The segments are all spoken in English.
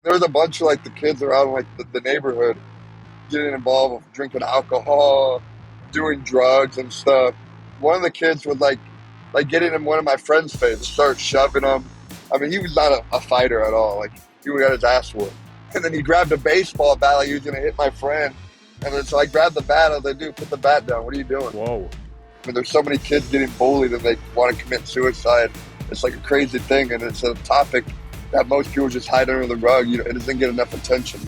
There was a bunch of like the kids around like the neighborhood getting involved with drinking alcohol, doing drugs and stuff. One of the kids would like getting in one of my friend's face and start shoving him. I mean, he was not a fighter at all. Like he would get his ass whooped. And then he grabbed a baseball bat like he was gonna hit my friend. And then so I grabbed the bat. I was like, dude, put the bat down. What are you doing? Whoa. I mean, there's so many kids getting bullied and they want to commit suicide. It's like a crazy thing, and it's a topic that most people just hide under the rug. You know, it doesn't get enough attention.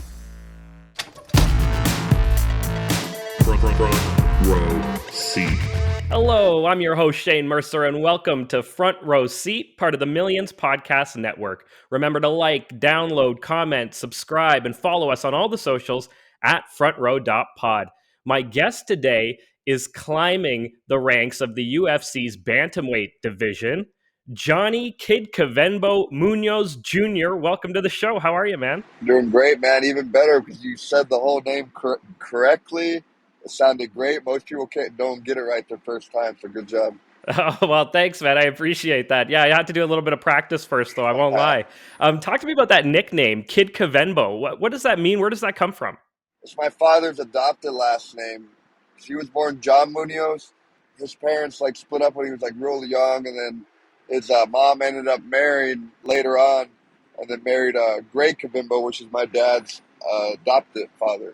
Front row seat. Hello, I'm your host, Shane Mercer, and welcome to Front Row Seat, part of the Millions Podcast Network. Remember to like, download, comment, subscribe, and follow us on all the socials at frontrow.pod. My guest today is climbing the ranks of the UFC's Bantamweight division, Johnny Kid Kavenbo Munoz Jr. Welcome to the show. How are you, man? Doing great, man. Even better because you said the whole name correctly. It sounded great. Most people don't get it right their first time, so good job. Oh, well, thanks, man. I appreciate that. Yeah, I had to do a little bit of practice first, though. I won't lie. Talk to me about that nickname, Kid Kavenbo. What does that mean? Where does that come from? It's my father's adopted last name. He was born John Munoz. His parents like split up when he was like real young, and then his mom ended up married later on, and then married Greg Kavimbo, which is my dad's adopted father.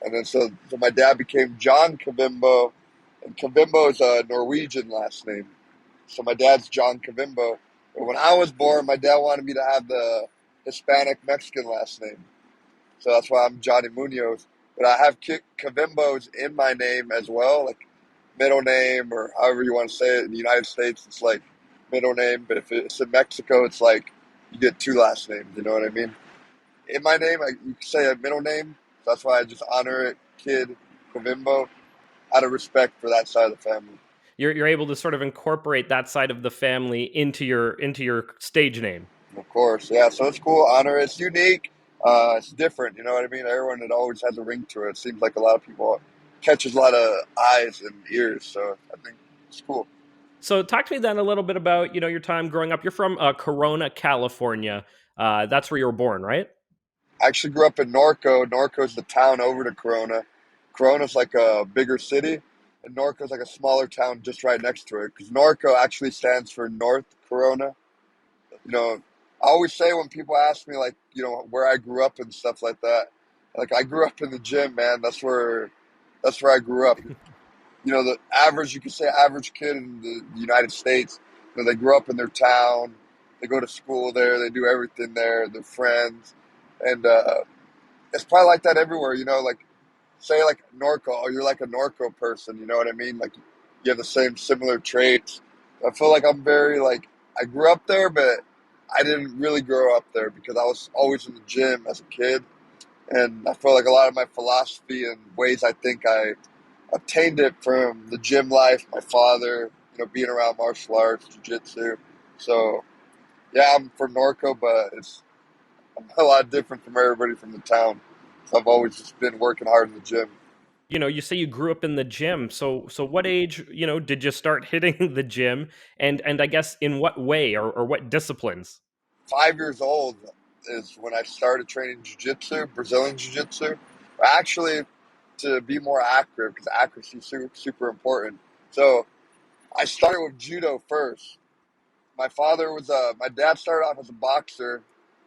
And then so my dad became John Kavimbo, and Kavimbo is a Norwegian last name. So my dad's John Kavimbo. But when I was born, my dad wanted me to have the Hispanic Mexican last name. So that's why I'm Johnny Munoz. But I have Kavimbos in my name as well, like middle name or however you want to say it. In the United States, it's like middle name. But if it's in Mexico, it's like you get two last names. You know what I mean? In my name, you can say a middle name. So that's why I just honor it, Kid Kavimbo, out of respect for that side of the family. You're able to sort of incorporate that side of the family into your stage name. Of course, yeah. So it's cool, honor. It's unique. It's different. You know what I mean? Everyone, it always has a ring to it. It seems like a lot of people catches a lot of eyes and ears. So I think it's cool. So talk to me then a little bit about, your time growing up. You're from Corona, California. That's where you were born, right? I actually grew up in Norco. Norco's the town over to Corona. Corona's like a bigger city, and Norco's like a smaller town just right next to it. Because Norco actually stands for North Corona. You know, I always say when people ask me like, where I grew up and stuff like that, like I grew up in the gym, man. That's where I grew up. The average, you could say average kid in the United States, they grew up in their town, they go to school there, they do everything there, their friends, and it's probably like that everywhere. Like say like Norco, oh, you're like a Norco person. You know what I mean? Like you have the same similar traits. I feel like I'm very like I grew up there, but I didn't really grow up there because I was always in the gym as a kid, and I feel like a lot of my philosophy and ways I think I obtained it from the gym life, my father, being around martial arts, jiu-jitsu. So, yeah, I'm from Norco, but I'm a lot different from everybody from the town. So I've always just been working hard in the gym. You say you grew up in the gym. So what age, did you start hitting the gym? And I guess in what way or what disciplines? 5 years old is when I started training jiu-jitsu, Brazilian jiu-jitsu. Actually, to be more accurate, because accuracy is super, super important. So I started with judo first. My dad started off as a boxer.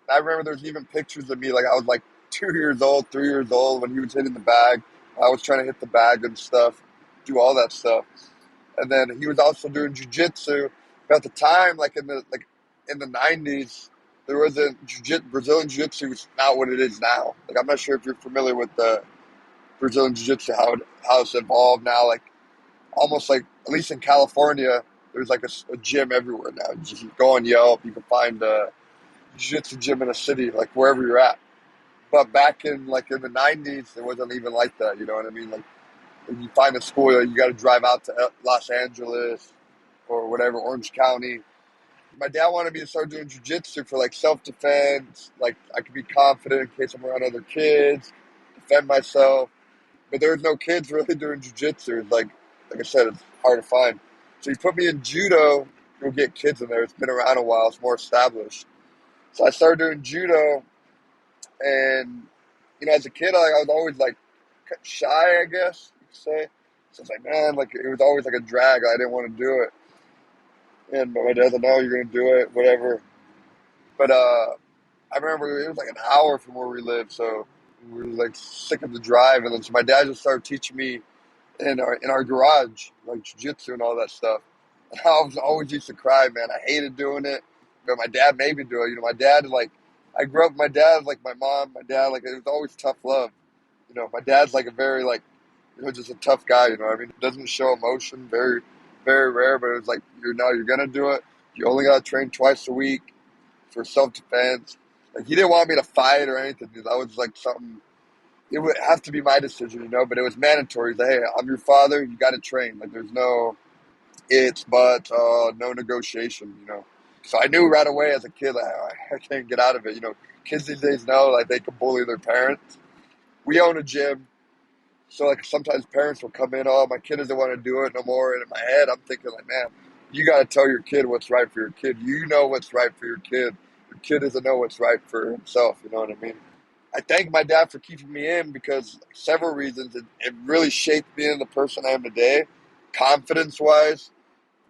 I remember there's even pictures of me, like I was like 2 years old, 3 years old when he was hitting the bag. I was trying to hit the bag and stuff, do all that stuff. And then he was also doing jujitsu. But at the time, in the '90s, there wasn't Brazilian jiu-jitsu was not what it is now. Like I'm not sure if you're familiar with the Brazilian jiu-jitsu, how it's evolved now. Like almost like at least in California, there's like a gym everywhere now. You just go on Yelp, you can find a jiu-jitsu gym in a city, like wherever you're at. But back in in the '90s, it wasn't even like that. You know what I mean? Like when you find a school, you got to drive out to Los Angeles or whatever, Orange County. My dad wanted me to start doing jiu-jitsu for like self-defense, like I could be confident in case I'm around other kids, defend myself. But there was no kids really doing jiu-jitsu. Like I said, it's hard to find. So you put me in judo, you'll get kids in there. It's been around a while. It's more established. So I started doing judo, And, as a kid, I was always like shy, I guess you could say. So it's like, man, like it was always like a drag. I didn't want to do it. But my dad's like, no, you're going to do it, whatever. But I remember it was like an hour from where we lived. So we were like sick of the drive. And then so my dad just started teaching me in our garage, like jujitsu and all that stuff. I was always used to cry, man. I hated doing it, but my dad made me do it. My dad, like, I grew up with my dad, like my mom, my dad, like, it was always tough love. My dad's like a very, like, just a tough guy, I mean, doesn't show emotion, very, very rare, but it was like, you're going to do it. You only got to train twice a week for self-defense. Like, he didn't want me to fight or anything. That was like something, it would have to be my decision, but it was mandatory. He's like, hey, I'm your father, you got to train. Like, there's no no negotiation. So I knew right away as a kid, like, I can't get out of it. Kids these days know, like, they can bully their parents. We own a gym, so like sometimes parents will come in, oh, my kid doesn't want to do it no more. And in my head, I'm thinking like, man, you got to tell your kid what's right for your kid. You know what's right for your kid. Your kid doesn't know what's right for himself. You know what I mean? I thank my dad for keeping me in because several reasons. It really shaped me into the person I am today, confidence-wise.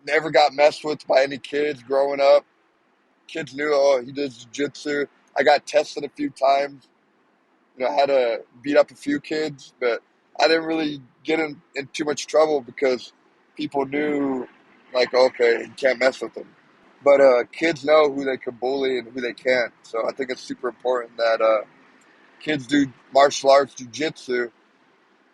Never got messed with by any kids growing up. Kids knew, oh, he does jiu-jitsu. I got tested a few times. I had to beat up a few kids, but I didn't really get in too much trouble because people knew, like, okay, you can't mess with them. But kids know who they can bully and who they can't. So I think it's super important that kids do martial arts, jiu-jitsu.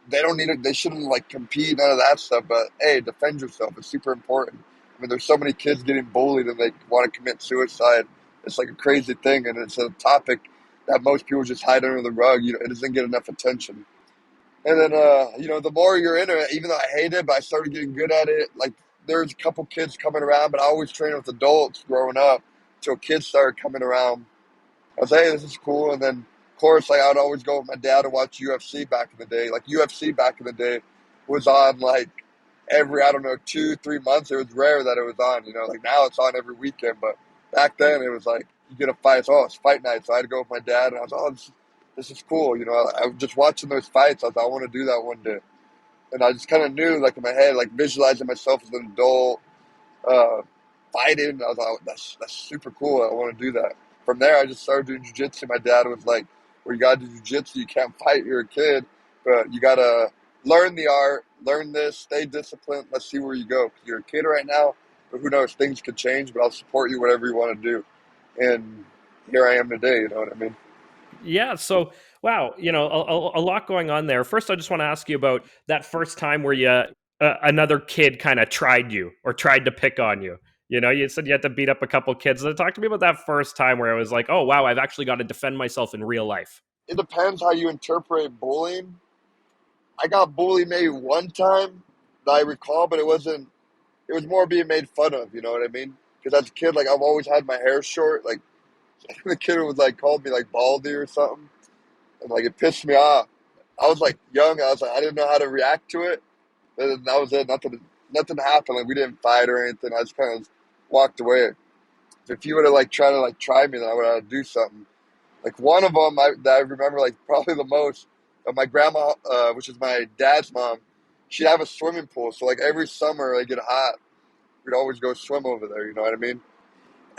They don't need it. They shouldn't like compete, none of that stuff. But hey, defend yourself. It's super important. I mean, there's so many kids getting bullied and they want to commit suicide. It's like a crazy thing, and it's a topic that most people just hide under the rug. It doesn't get enough attention. And then, the more you're into it, even though I hate it, but I started getting good at it. Like, there's a couple kids coming around, but I always trained with adults growing up until kids started coming around. I was like, hey, this is cool. And then, of course, like, I would always go with my dad to watch UFC back in the day. Like, UFC back in the day was on, like, every, I don't know, 2-3 months. It was rare that it was on, Like, now it's on every weekend. But back then, it was like, you get a fight. Oh, it's fight night. So I had to go with my dad. And I was like, oh, this is cool. I was just watching those fights. I was like, I want to do that one day. And I just kind of knew, like, in my head, like, visualizing myself as an adult, uh, fighting. I was like, that's super cool. I want to do that. From there, I just started doing jiu-jitsu. My dad was like, well, you got to do jiu-jitsu. You can't fight. You're a kid. But you got to learn the art, learn this, stay disciplined. Let's see where you go. You're a kid right now, but who knows? Things could change, but I'll support you whatever you want to do. And here I am today, you know what I mean? Yeah. So, wow, a lot going on there. First, I just want to ask you about that first time where another kid kind of tried you or tried to pick on you. You said you had to beat up a couple kids. So talk to me about that first time where it was like, oh, wow, I've actually got to defend myself in real life. It depends how you interpret bullying. I got bullied maybe one time that I recall, but it was more being made fun of, you know what I mean? Because as a kid, like, I've always had my hair short. Like, the kid was like, called me like baldy or something. And like, it pissed me off. I was like young. I was like, I didn't know how to react to it. And that was it. Nothing happened. Like, we didn't fight or anything. I just kind of walked away. If you would have like tried to like try me, then I would have to do something. Like, one of them that I remember like probably the most, my grandma, which is my dad's mom, she'd have a swimming pool. So like every summer, it get hot, we'd always go swim over there. You know what I mean?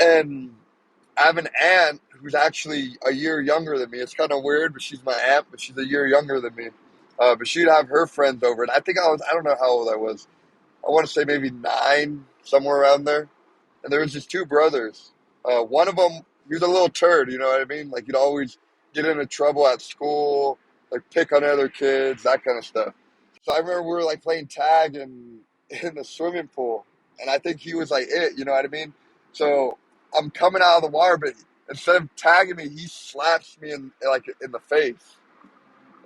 And I have an aunt who's actually a year younger than me. It's kind of weird, but she's my aunt, but she's a year younger than me. But she'd have her friends over, and I think I don't know how old I was. I want to say maybe 9, somewhere around there. And there was just 2 brothers. One of them, he was a little turd, you know what I mean? Like, he'd always get into trouble at school, like pick on other kids, that kind of stuff. So I remember we were like playing tag in the swimming pool, and I think he was like it, you know what I mean? So I'm coming out of the water, but instead of tagging me, he slaps me in the face,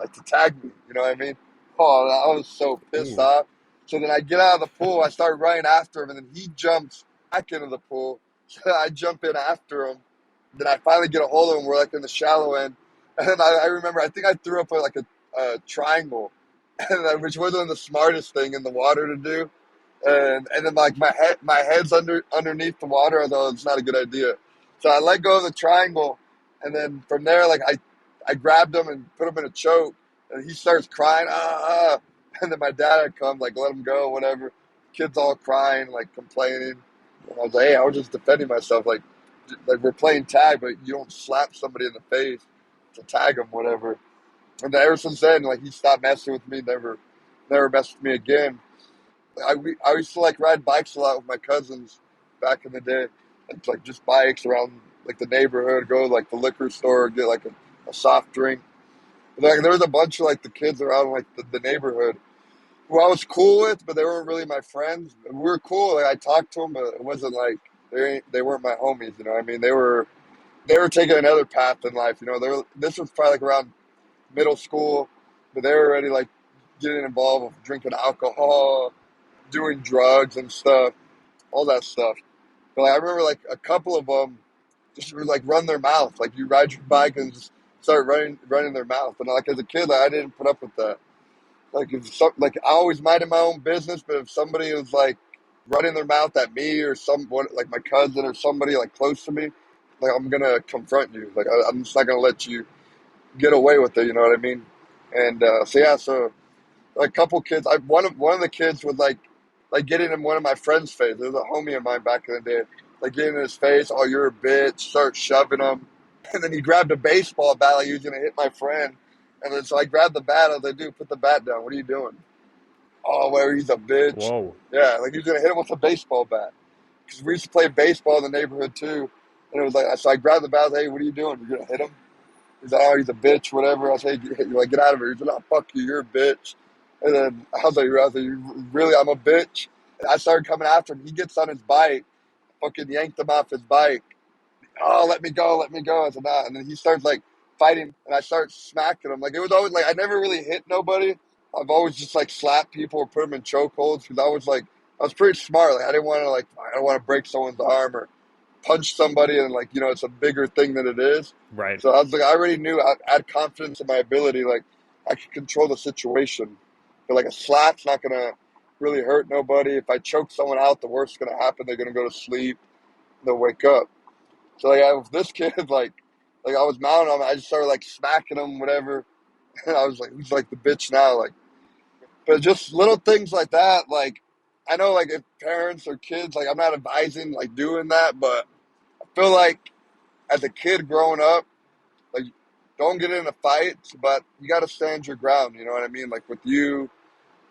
like to tag me. You know what I mean? Oh, I was so pissed off. So then I get out of the pool, I start running after him, and then he jumps back into the pool. So I jump in after him. Then I finally get a hold of him. We're like in the shallow end, and then I remember I think I threw up like a triangle, which wasn't the smartest thing in the water to do. And then like my head's underneath the water, although it's not a good idea. So I let go of the triangle, and then from there, like I grabbed him and put him in a choke, and he starts crying, and then my dad had come, like, let him go, whatever. Kids all crying, like, complaining. And I was like, hey, I was just defending myself, like we're playing tag, but you don't slap somebody in the face to tag them, whatever. And then ever since then, like, he stopped messing with me, never messed with me again. I used to like ride bikes a lot with my cousins back in the day. It's like just bikes around like the neighborhood, go to like the liquor store, get like a soft drink. And, like, there was a bunch of like the kids around like the neighborhood who I was cool with, but they weren't really my friends. We were cool. Like, I talked to them, but it wasn't like they weren't my homies. You know what I mean? They were taking another path in life. You know, this was probably like around middle school, but they were already like getting involved with drinking alcohol, doing drugs and stuff, all that stuff. But like, I remember like a couple of them just would like run their mouth. Like, you ride your bike and just start running their mouth. And like as a kid, like, I didn't put up with that. Like, like I always minded my own business, but if somebody was like running their mouth at me or someone like my cousin or somebody like close to me, like, I'm gonna confront you. Like, I'm just not gonna let you get away with it. You know what I mean? And so like a couple kids. One of the kids would like getting in one of my friends' face. There was a homie of mine back in the day. Like, getting in his face, oh, you're a bitch. Start shoving him, and then he grabbed a baseball bat like he was gonna hit my friend. And then so I grabbed the bat. I was like, dude, put the bat down. What are you doing? Oh, well, he's a bitch. Whoa. Yeah, like he was gonna hit him with a baseball bat. Because we used to play baseball in the neighborhood too. And it was like, so I grabbed the bat. I was like, hey, what are you doing? You're gonna hit him? He's like, oh, he's a bitch, whatever. I was like, hey, like, get out of here. He's like, oh, fuck you, you're a bitch. And then I was like, really, I'm a bitch? And I started coming after him. He gets on his bike, fucking yanked him off his bike. Oh, let me go. I said, nah. And then he starts like fighting, and I start smacking him. Like, it was always like, I never really hit nobody. I've always just like slapped people or put them in chokeholds because I was pretty smart. Like, I don't want to break someone's arm or punch somebody, and like, it's a bigger thing than it is. Right. So I was like, I already knew I had confidence in my ability. Like, I could control the situation. But like a slap's not gonna really hurt nobody. If I choke someone out, the worst gonna happen. They're gonna go to sleep. They'll wake up. So like, with this kid, like I was mounting him. I just started like smacking him, whatever. And I was like, who's like the bitch now? Like, but just little things like that. Like, I know like if parents or kids, like, I'm not advising like doing that, but I feel like as a kid growing up, like, don't get into fights, but you got to stand your ground. You know what I mean? Like, with you,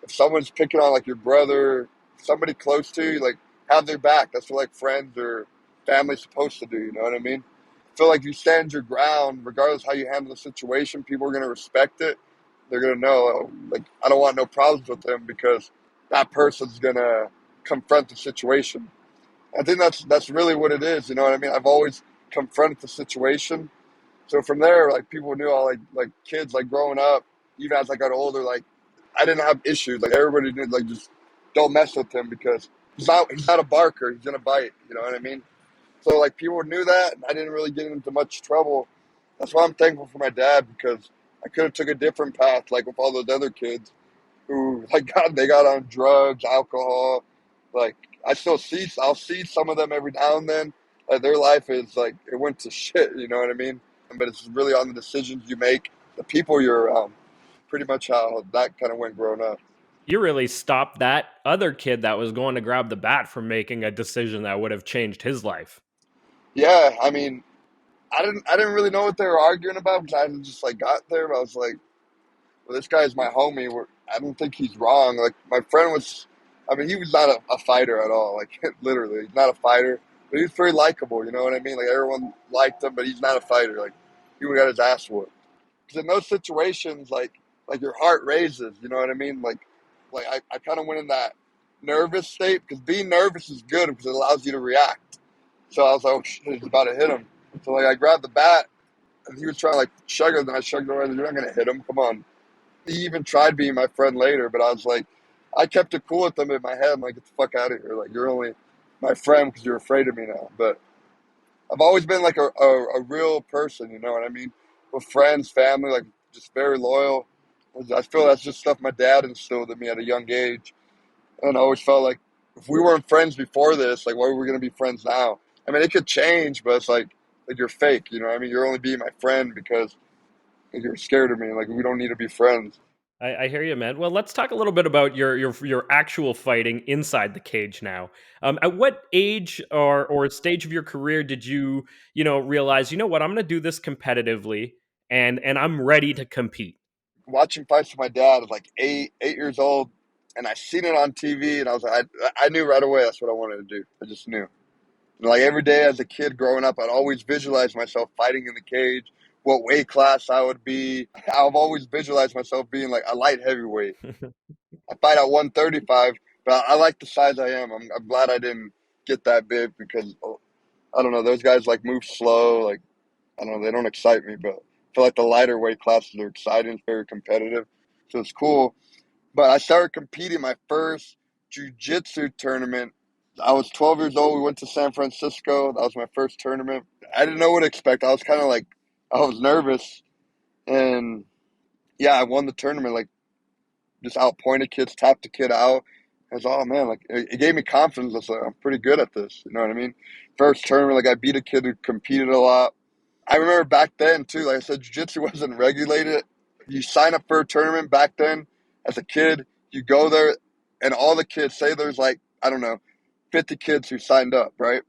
if someone's picking on like your brother, somebody close to you, like, have their back. That's what like friends or family's supposed to do. You know what I mean? I feel like you stand your ground, regardless how you handle the situation. People are gonna respect it. They're gonna know, like, I don't want no problems with them because that person's gonna confront the situation. I think that's really what it is. You know what I mean? I've always confronted the situation. So from there, like, people knew all like kids, like, growing up, even as I got older, like, I didn't have issues. Like, everybody knew, like, just don't mess with him because he's not a barker. He's gonna bite. You know what I mean? So like, people knew that, and I didn't really get into much trouble. That's why I'm thankful for my dad, because I could have took a different path, like with all those other kids who like they got on drugs, alcohol. Like, I'll see some of them every now and then. Like, their life is like, it went to shit. You know what I mean? But it's really on the decisions you make, the people you're around. Pretty much how that kind of went growing up. You really stopped that other kid that was going to grab the bat from making a decision that would have changed his life. Yeah, I mean, I didn't really know what they were arguing about because I just like got there. But I was like, well, this guy's my homie. I don't think he's wrong. Like, my friend was, I mean, he was not a fighter at all. Like, literally, he's not a fighter. But he was very likable. You know what I mean? Like, everyone liked him, but he's not a fighter. Like, he would have got his ass whooped. Because in those situations, like your heart raises. You know what I mean? Like I kind of went in that nervous state, because being nervous is good because it allows you to react. So I was like, oh shit, he's about to hit him. So like, I grabbed the bat, and he was trying to like shug it, and I shugged it away. You're not gonna hit him. Come on. He even tried being my friend later, but I was like, I kept it cool with him in my head. I'm like, get the fuck out of here. Like, you're only my friend because you're afraid of me now. But I've always been like a real person, you know what I mean? With friends, family, like, just very loyal. I feel that's just stuff my dad instilled in me at a young age. And I always felt like if we weren't friends before this, like, why were we going to be friends now? I mean, it could change, but it's like you're fake, you know what I mean? You're only being my friend because Like, you're scared of me. Like, we don't need to be friends. I hear you, man. Well, let's talk a little bit about your actual fighting inside the cage now. At what age or stage of your career did you realize, you know what, I'm going to do this competitively and I'm ready to compete? Watching fights with my dad was like 8 years old, and I seen it on TV, and I was like, I knew right away that's what I wanted to do. I just knew. And like every day as a kid growing up, I'd always visualize myself fighting in the cage, what weight class I would be. I've always visualized myself being like a light heavyweight. I fight at 135, but I like the size I am. I'm glad I didn't get that big because I don't know, those guys like move slow. Like, I don't know, they don't excite me, but I feel like the lighter weight classes are exciting, it's very competitive. So it's cool. But I started competing my first jiu-jitsu tournament. I was 12 years old. We went to San Francisco. That was my first tournament. I didn't know what to expect. I was kind of like, I was nervous. And yeah, I won the tournament. Like, just outpointed kids, tapped the kid out. I was, oh man, like, it gave me confidence. I was like, I'm pretty good at this. You know what I mean? First tournament, like, I beat a kid who competed a lot. I remember back then too, like I said, jiu-jitsu wasn't regulated. You sign up for a tournament back then as a kid, you go there, and all the kids, say there's like, I don't know, 50 kids who signed up, right?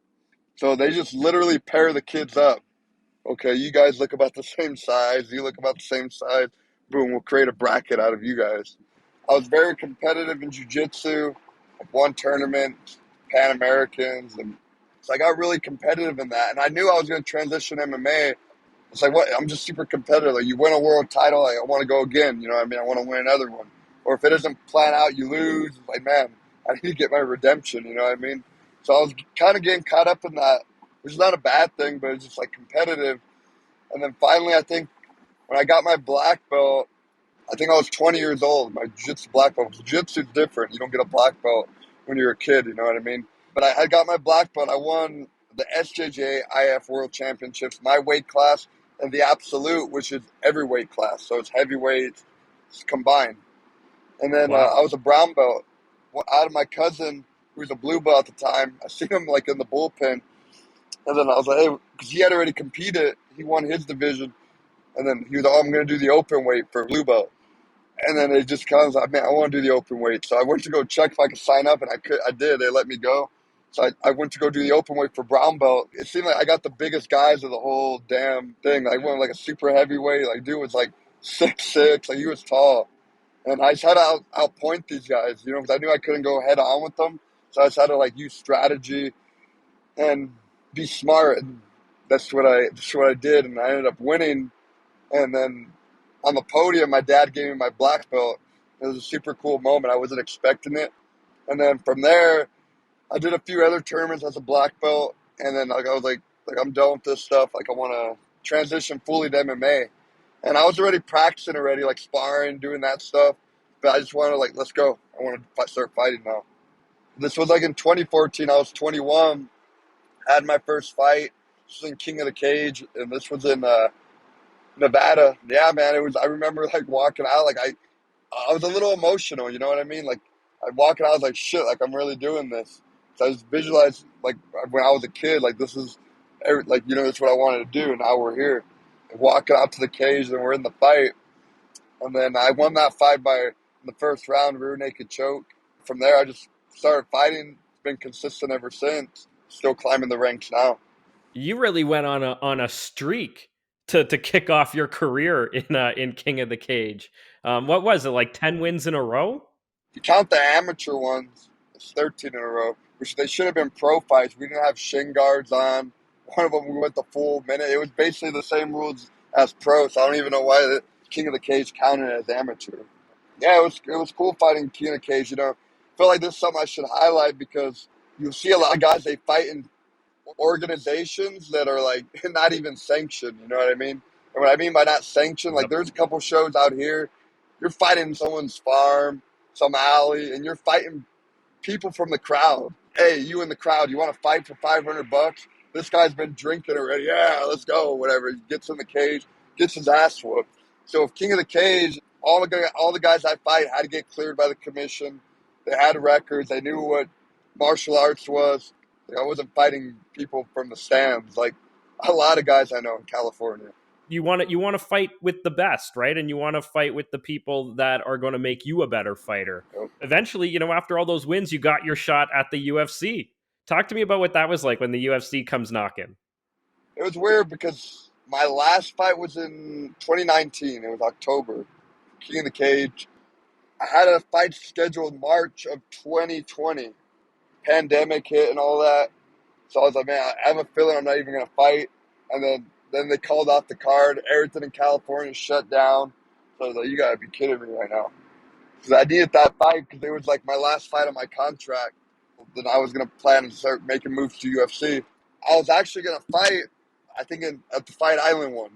So they just literally pair the kids up. Okay, you guys look about the same size, you look about the same size. Boom, we'll create a bracket out of you guys. I was very competitive in jiu-jitsu. I won tournaments, Pan Americans, and so I got really competitive in that. And I knew I was going to transition MMA. It's like, what? I'm just super competitive. Like, you win a world title, like, I want to go again. You know what I mean? I want to win another one. Or if it doesn't plan out, you lose. It's like, man, I need to get my redemption. You know what I mean? So I was kind of getting caught up in that, which is not a bad thing, but it's just like competitive. And then finally, I think when I got my black belt, I think I was 20 years old. My jiu-jitsu black belt. Jiu-jitsu is different. You don't get a black belt when you're a kid. You know what I mean? But I got my black belt. I won the SJJ IF World Championships, my weight class, and the Absolute, which is every weight class. So it's heavyweight combined. And then I Wow. was a brown belt. Out of my cousin, who was a blue belt at the time, I seen him like in the bullpen. And then I was like, hey, because he had already competed. He won his division. And then he was like, oh, I'm going to do the open weight for blue belt. And then it just comes like, man, I want to do the open weight. So I went to go check if I could sign up, and I did. They let me go. So I went to go do the open weight for brown belt. It seemed like I got the biggest guys of the whole damn thing. I went like a super heavyweight. Like, dude was like 6'6". Like, he was tall. And I just had to outpoint these guys, you know, because I knew I couldn't go head on with them. So I just had to like use strategy and be smart. And that's what I did. And I ended up winning. And then on the podium, my dad gave me my black belt. It was a super cool moment. I wasn't expecting it. And then from there, I did a few other tournaments as a black belt. And then like I was like I'm done with this stuff. Like, I want to transition fully to MMA. And I was already practicing already, like sparring, doing that stuff. But I just wanted to like, let's go. I want to start fighting now. This was like in 2014. I was 21. Had my first fight. This was in King of the Cage, and this was in Nevada. Yeah, man, it was. I remember like walking out, like I was a little emotional. You know what I mean? Like, I walking out, I was like, shit, like I'm really doing this. So I just visualized like when I was a kid, like this is, like, you know, that's what I wanted to do, and now we're here, walking out to the cage, and we're in the fight, and then I won that fight by in the first round, rear naked choke. From there, I just started fighting. Been consistent ever since. Still climbing the ranks now. You really went on a streak to kick off your career in King of the Cage. What was it, like 10 wins in a row? If you count the amateur ones, it's 13 in a row, which they should have been pro fights. We didn't have shin guards on. One of them, we went the full minute. It was basically the same rules as pro, so I don't even know why the King of the Cage counted as amateur. Yeah, it was cool fighting King of the Cage. You know, I feel like this is something I should highlight because you'll see a lot of guys, they fight in organizations that are like not even sanctioned. You know what I mean? And what I mean by not sanctioned, like Yep. there's a couple shows out here, you're fighting someone's farm, some alley, and you're fighting people from the crowd. Hey, you in the crowd, you want to fight for $500? This guy's been drinking already. Yeah, let's go. Whatever. He gets in the cage, gets his ass whooped. So if King of the Cage, all the guys I fight had to get cleared by the commission. They had records. They knew what martial arts was. Like, I wasn't fighting people from the stands like a lot of guys I know in California. you want to fight with the best, right? And you want to fight with the people that are going to make you a better fighter. Eventually, after all those wins, you got your shot at the UFC. Talk to me about what that was like when the UFC comes knocking. It was weird because my last fight was in 2019. It was October. King of the Cage. I had a fight scheduled March of 2020. Pandemic hit and all that. So I was like, man, I have a feeling I'm not even going to fight. And then they called off the card. Everything in California shut down. So I was like, you got to be kidding me right now. Because I needed that fight because it was like my last fight on my contract. Then I was going to plan to start making moves to UFC. I was actually going to fight, I think, at the Fight Island one.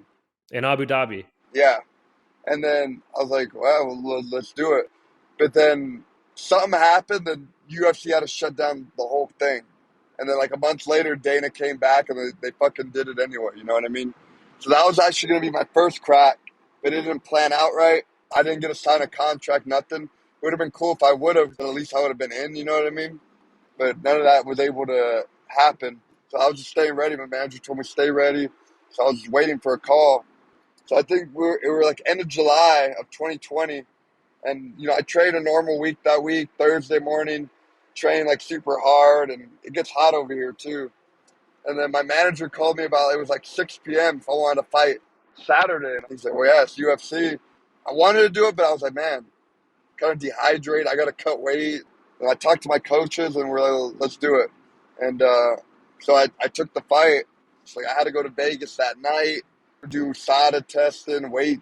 In Abu Dhabi. Yeah. And then I was like, well, let's do it. But then something happened and UFC had to shut down the whole thing. And then like a month later, Dana came back and they fucking did it anyway. You know what I mean? So that was actually going to be my first crack, but it didn't plan out right. I didn't get to sign a contract, nothing. It would have been cool if I would have, but at least I would have been in, you know what I mean? But none of that was able to happen. So I was just staying ready. My manager told me stay ready. So I was just waiting for a call. So I think it were like end of July of 2020. And, I trained a normal week that week, Thursday morning, train like super hard. And it gets hot over here too. And then my manager called me about, it was like 6 p.m. if I wanted to fight Saturday. And he said, well, yeah, it's UFC. I wanted to do it, but I was like, man, kind of dehydrated. I got to cut weight. And I talked to my coaches and we're like, let's do it. And so I took the fight. It's like I had to go to Vegas that night, do SADA testing, weight,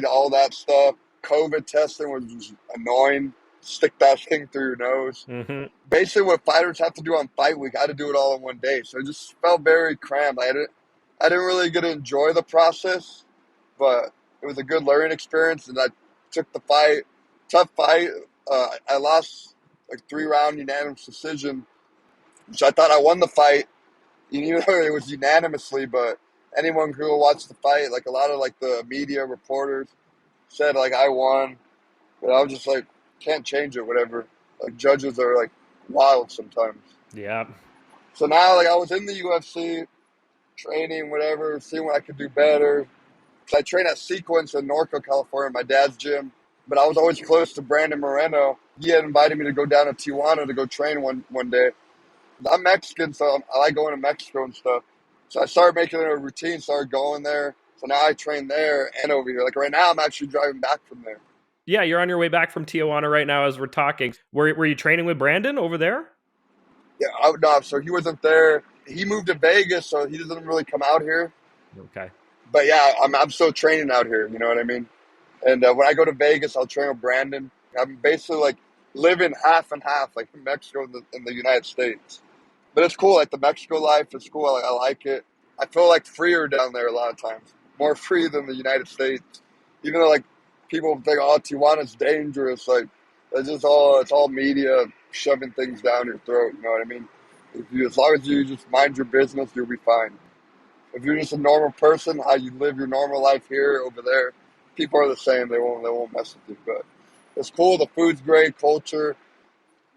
all that stuff. COVID testing was just annoying. Stick that thing through your nose. Mm-hmm. Basically, what fighters have to do on fight week, I had to do it all in one day. So it just felt very cramped. I didn't really get to enjoy the process, but it was a good learning experience. And I took the fight. Tough fight. I lost like 3-round unanimous decision, which I thought I won the fight. Even though it was unanimously, but anyone who watched the fight, like a lot of like the media reporters said like I won, but I was just like, can't change it, whatever. Like judges are like wild sometimes. Yeah. So now like I was in the UFC, training, whatever, seeing what I could do better. So I train at Sequence in Norco, California, my dad's gym. But I was always close to Brandon Moreno. He had invited me to go down to Tijuana to go train one day. I'm Mexican, so I like going to Mexico and stuff. So I started making it a routine, started going there. So now I train there and over here. Like right now, I'm actually driving back from there. Yeah, you're on your way back from Tijuana right now as we're talking. Were you training with Brandon over there? Yeah, no, so he wasn't there. He moved to Vegas, so he doesn't really come out here. Okay. But yeah, I'm still training out here, you know what I mean? And when I go to Vegas, I'll train with Brandon. I'm basically like living half and half, like in Mexico and the United States. But it's cool, like the Mexico life is cool. I like it. I feel like freer down there a lot of times, more free than the United States. Even though like people think, oh, Tijuana's dangerous. Like it's all media shoving things down your throat. You know what I mean? As long as you just mind your business, you'll be fine. If you're just a normal person, how you live your normal life here, over there, people are the same. They won't mess with you. But it's cool. The food's great, culture,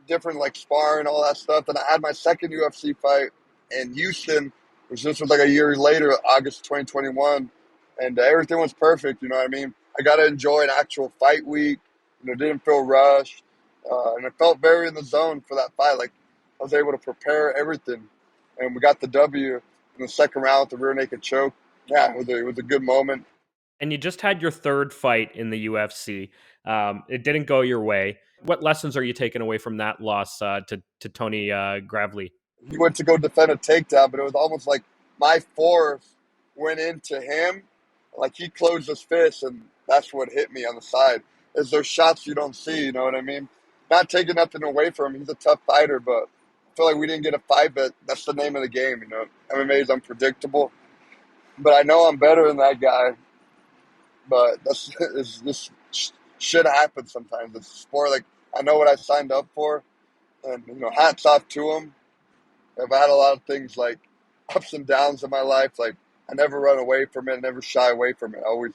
different like sparring, all that stuff. And I had my second UFC fight in Houston, which this was like a year later, August 2021, and everything was perfect. You know what I mean? I got to enjoy an actual fight week. Didn't feel rushed, and I felt very in the zone for that fight. Like I was able to prepare everything, and we got the W in the second round with the rear naked choke. Yeah, it was a good moment. And you just had your third fight in the UFC. It didn't go your way. What lessons are you taking away from that loss to Tony Gravely? He went to go defend a takedown, but it was almost like my force went into him. Like he closed his fist, and that's what hit me on the side. Is those shots you don't see, you know what I mean? Not taking nothing away from him. He's a tough fighter, but I feel like we didn't get a fight, but that's the name of the game, MMA is unpredictable. But I know I'm better than that guy. But this shit happens sometimes. It's a sport. Like, I know what I signed up for. And, hats off to him. I've had a lot of things like ups and downs in my life. Like I never run away from it, never shy away from it. I always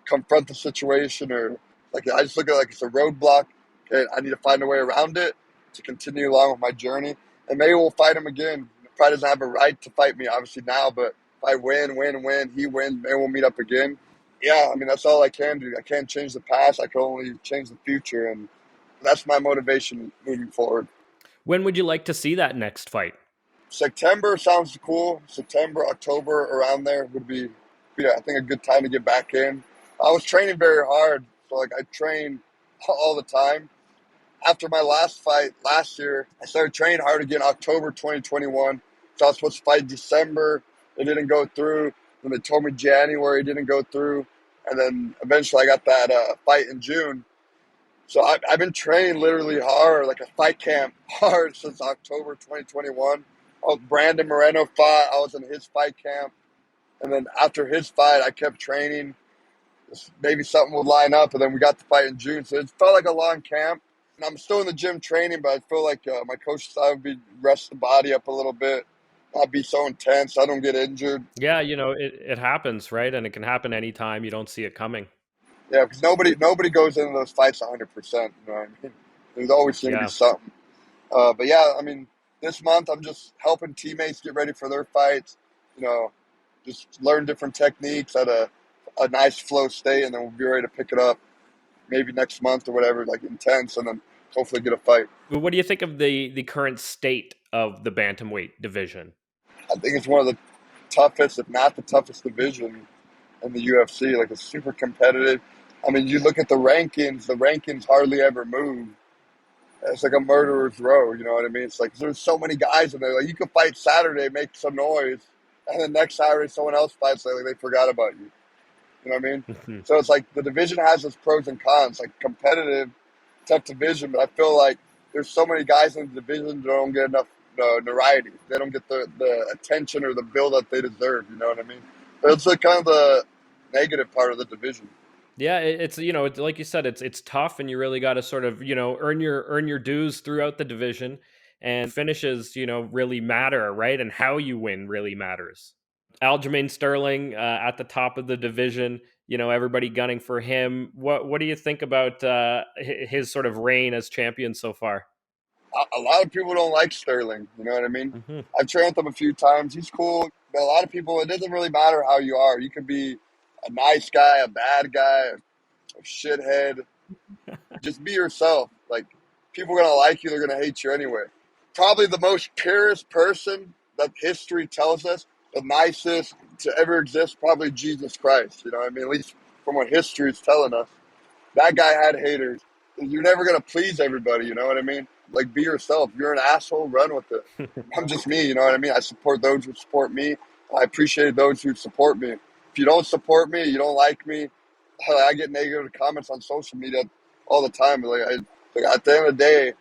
confront the situation, or like I just look at it like it's a roadblock. Okay, I need to find a way around it to continue along with my journey. And maybe we'll fight him again. He probably doesn't have a right to fight me, obviously now, but If I win, he wins, maybe we'll meet up again. Yeah, I mean, that's all I can do. I can't change the past. I can only change the future, and that's my motivation moving forward. When would you like to see that next fight? September sounds cool. September, October, around there would be, I think, a good time to get back in. I was training very hard, so like I train all the time. After my last fight last year, I started training hard again October 2021. So I was supposed to fight December. It didn't go through. Then they told me January, it didn't go through. And then eventually I got that fight in June. So I've been training literally hard, like a fight camp hard since October 2021. Brandon Moreno fought. I was in his fight camp. And then after his fight, I kept training. Maybe something would line up. And then we got the fight in June. So it felt like a long camp. And I'm still in the gym training, but I feel like my coach thought I would be rest the body up a little bit, not be so intense. I don't get injured. Yeah, it happens, right? And it can happen anytime you don't see it coming. Yeah, because nobody goes into those fights 100%. You know what I mean? There's always going to be something. But yeah, I mean, this month I'm just helping teammates get ready for their fights. Just learn different techniques at a nice flow state, and then we'll be ready to pick it up maybe next month or whatever, like intense, and then hopefully get a fight. What do you think of the current state of the bantamweight division? I think it's one of the toughest, if not the toughest division in the UFC. Like, it's super competitive. I mean, you look at the rankings hardly ever move. It's like a murderer's row, you know what I mean? It's like there's so many guys in there. Like, you could fight Saturday, make some noise, and then next Saturday someone else fights, like they forgot about you. You know what I mean? So it's like the division has its pros and cons. Like, competitive, tough division, but I feel like there's so many guys in the division that don't get enough notoriety. They don't get the attention or the build that they deserve. You know what I mean? But it's like kind of the negative part of the division. Yeah, it's it's like you said, it's tough, and you really got to sort of earn your dues throughout the division, and finishes really matter, right? And how you win really matters. Aljamain Sterling at the top of the division, everybody gunning for him. What do you think about his sort of reign as champion so far? A lot of people don't like Sterling. You know what I mean? Mm-hmm. I've trained with him a few times. He's cool. But a lot of people, it doesn't really matter how you are. You can be a nice guy, a bad guy, a shithead. Just be yourself. Like, people are going to like you. They're going to hate you anyway. Probably the most purest person that history tells us, the nicest to ever exist, probably Jesus Christ. You know what I mean? At least from what history is telling us. That guy had haters. You're never going to please everybody. You know what I mean? Like, be yourself. You're an asshole. Run with it. I'm just me. You know what I mean? I support those who support me. I appreciate those who support me. If you don't support me, you don't like me, I get negative comments on social media all the time. Like, at the end of the day,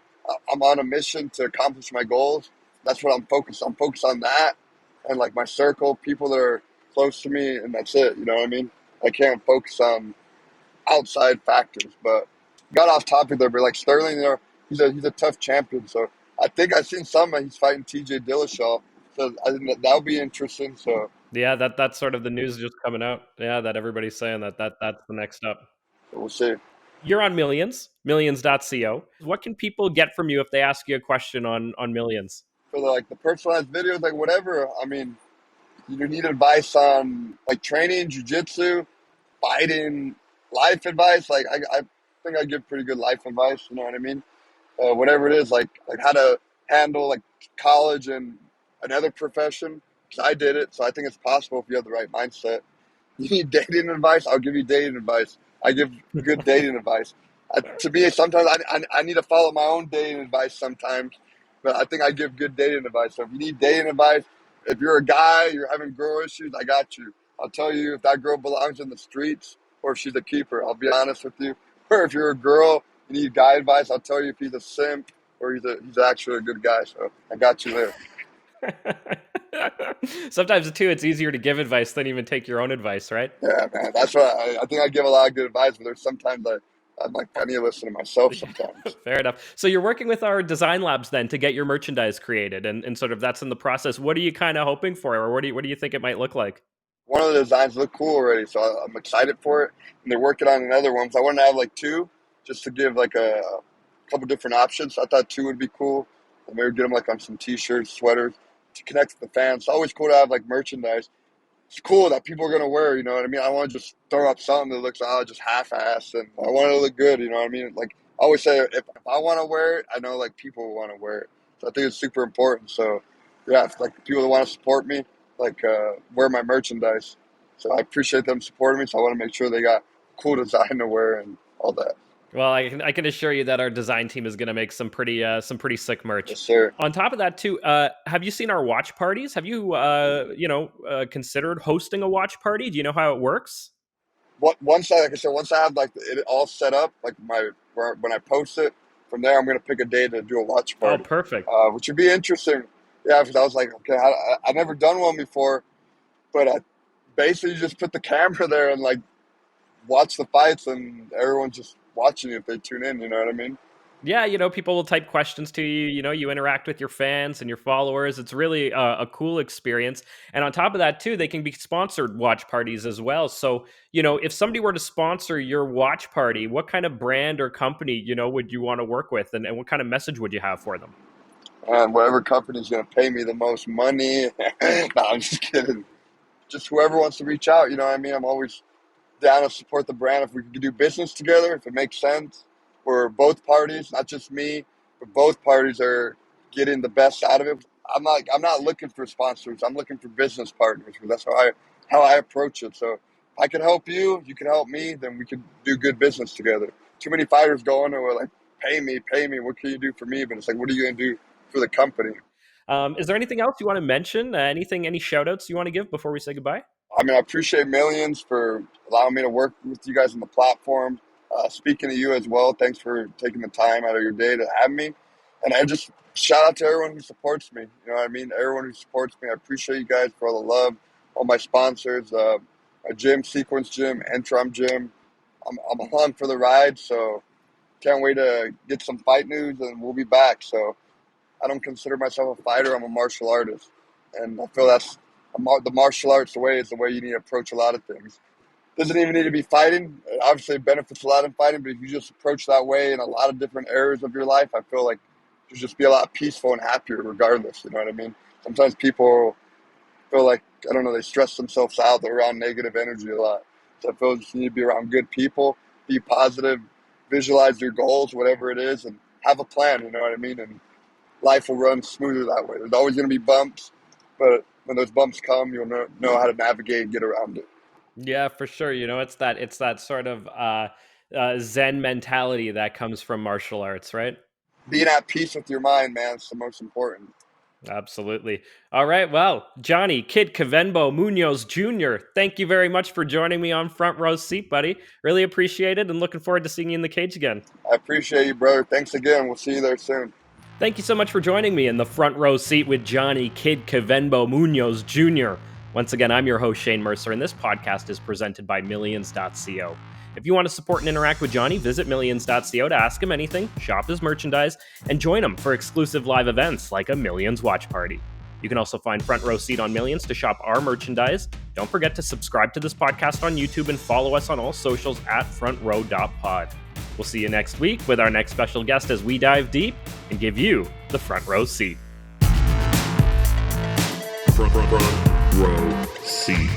I'm on a mission to accomplish my goals. That's what I'm focused on. I'm focused on that and, like, my circle, people that are close to me, and that's it. You know what I mean? I can't focus on outside factors. But got off topic there, but like Sterling, he's a tough champion. So I think I've seen some. He's fighting TJ Dillashaw. So I think that would be interesting. So yeah, that's sort of the news just coming out. Yeah, that everybody's saying that's the next step. We'll see. You're on millions.co. What can people get from you if they ask you a question on Millions? For the personalized videos, like whatever. I mean, you need advice on like training, jiu-jitsu, fighting, life advice. Like I think I give pretty good life advice. You know what I mean? Whatever it is, like how to handle like college and another profession. Because I did it, so I think it's possible if you have the right mindset. You need dating advice? I'll give you dating advice. I give good dating advice. To me, sometimes I need to follow my own dating advice sometimes, but I think I give good dating advice. So if you need dating advice, if you're a guy, you're having girl issues, I got you. I'll tell you if that girl belongs in the streets or if she's a keeper. I'll be honest with you. Or if you're a girl, you need guy advice, I'll tell you if he's a simp or he's actually a good guy. So I got you there. Sometimes too, it's easier to give advice than even take your own advice, right? Yeah, man. That's why I think I give a lot of good advice, but there's sometimes I'm like, I need to listen to myself sometimes. Fair enough. So you're working with our design labs then to get your merchandise created, and sort of that's in the process. What are you kind of hoping for, or what do you think it might look like? One of the designs look cool already, so I'm excited for it. And they're working on another one. So I want to have like two, just to give like a couple different options. I thought two would be cool. And maybe get them like on some t-shirts, sweaters to connect with the fans. It's always cool to have like merchandise. it's cool that people are going to wear, you know what I mean? I want to just throw up something that looks, just half-assed, and I want it to look good, you know what I mean? Like, I always say, if I want to wear it, I know, like, people want to wear it. So I think it's super important. So, yeah, if, like, people that want to support me, like, wear my merchandise. So I appreciate them supporting me, so I want to make sure they got cool design to wear and all that. Well, I can assure you that our design team is going to make some pretty sick merch. Yes, sir. On top of that, too, have you seen our watch parties? Have you considered hosting a watch party? Do you know how it works? Once I have like it all set up, like when I post it, from there I'm gonna pick a day to do a watch Oh, party, perfect. which would be interesting. Yeah, because I was like, okay, I've never done one before, but I basically just put the camera there and like watch the fights, and everyone's just watching you if they tune in. You know what I mean? Yeah, people will type questions to you. You interact with your fans and your followers. It's really a cool experience. And on top of that, too, they can be sponsored watch parties as well. So, if somebody were to sponsor your watch party, what kind of brand or company, would you want to work with? And what kind of message would you have for them? And whatever company's going to pay me the most money. No, I'm just kidding. Just whoever wants to reach out. You know what I mean? I'm always down to support the brand if we can do business together, if it makes sense for both parties, not just me, but both parties are getting the best out of it. I'm not looking for sponsors. I'm looking for business partners, because that's how I approach it. So if I can help you, you can help me, then we can do good business together. Too many fighters go on and we're like, pay me, what can you do for me? But it's like, what are you going to do for the company? Is there anything else you want to mention? Any shout outs you want to give before we say goodbye? I mean, I appreciate Millions for allowing me to work with you guys on the platform. Speaking to you as well, thanks for taking the time out of your day to have me. And I just shout out to everyone who supports me. You know what I mean? Everyone who supports me. I appreciate you guys for all the love. All my sponsors, my gym, Sequence Gym, Entrom Gym. I'm on for the ride, so can't wait to get some fight news, and we'll be back. So I don't consider myself a fighter. I'm a martial artist. And I feel that's the martial arts way is the way you need to approach a lot of things. Doesn't even need to be fighting. Obviously, it benefits a lot in fighting, but if you just approach that way in a lot of different areas of your life, I feel like you'll just be a lot peaceful and happier regardless. You know what I mean? Sometimes people feel like, I don't know, they stress themselves out. They're around negative energy a lot. So I feel you just need to be around good people, be positive, visualize your goals, whatever it is, and have a plan, you know what I mean? And life will run smoother that way. There's always going to be bumps, but when those bumps come, you'll know how to navigate and get around it. Yeah, for sure. It's that sort of Zen mentality that comes from martial arts, right? Being at peace with your mind, man, is the most important. Absolutely. All right. Well, Johnny Kid Kavenbo Munoz Jr., thank you very much for joining me on Front Row Seat, buddy. Really appreciate it, and looking forward to seeing you in the cage again. I appreciate you, brother. Thanks again. We'll see you there soon. Thank you so much for joining me in the Front Row Seat with Johnny Kid Kavenbo Munoz Jr. Once again, I'm your host, Shane Mercer, and this podcast is presented by Millions.co. If you want to support and interact with Johnny, visit Millions.co to ask him anything, shop his merchandise, and join him for exclusive live events like a Millions watch party. You can also find Front Row Seat on Millions to shop our merchandise. Don't forget to subscribe to this podcast on YouTube and follow us on all socials at frontrow.pod. We'll see you next week with our next special guest as we dive deep and give you the front row seat. Front row seat.